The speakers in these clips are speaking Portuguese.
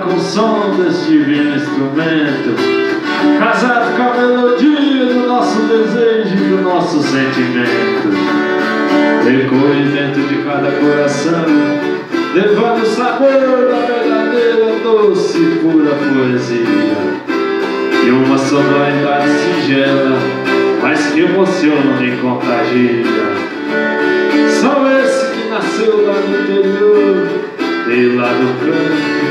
com o som desse divino instrumento, casado com a melodia do nosso desejo e do nosso sentimento. Ecoe dentro de cada coração, levando o sabor da verdadeira, doce e pura poesia. E uma sonoridade singela, mas que emociona e contagia. São esse que nasceu lá no interior, veio lá do campo,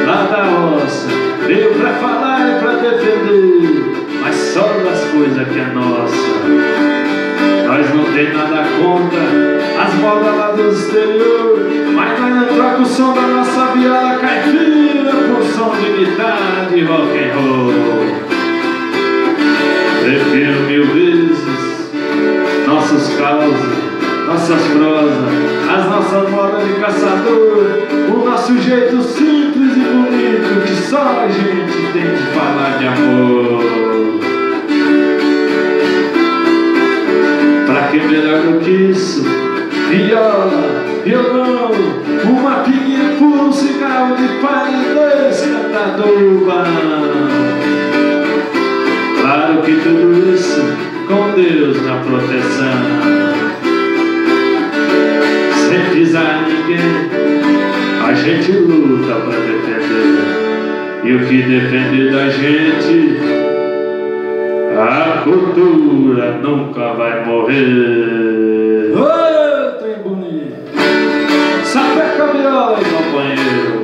lá da roça, veio pra falar e pra defender, mas só das coisas que é nossa. Nós não tem nada contra as modas lá do exterior, mas nós não troca o som da nossa viola caipira por som de guitarra de rock and roll. Prefiro 1000 vezes nossos causos, nossas prosas, as nossas modas de caçador, o nosso jeito simples e bonito que só a gente tem de falar de amor. Pra que melhor do que isso? Viola, violão, uma pinga pura, um cigarro de palha e 2 cantadores. Claro que tudo isso com Deus na proteção, sem pisar ninguém, a gente luta pra defender. E o que depender da gente, a cultura nunca vai morrer. Ô, trem bonito! Sapeca a viola aí, companheiro.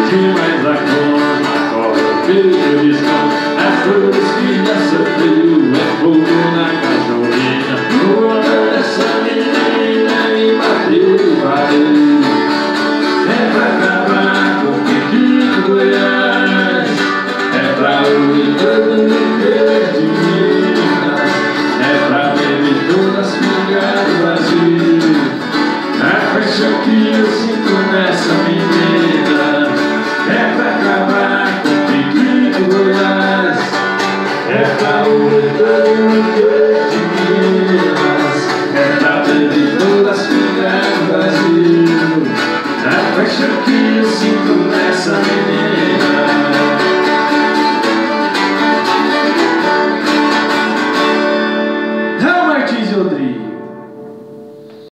demais a conta, filho de som. É flores que já sofreu, é fogo na gasolina. O amor dessa menina me bateu, valeu. É pra acabar com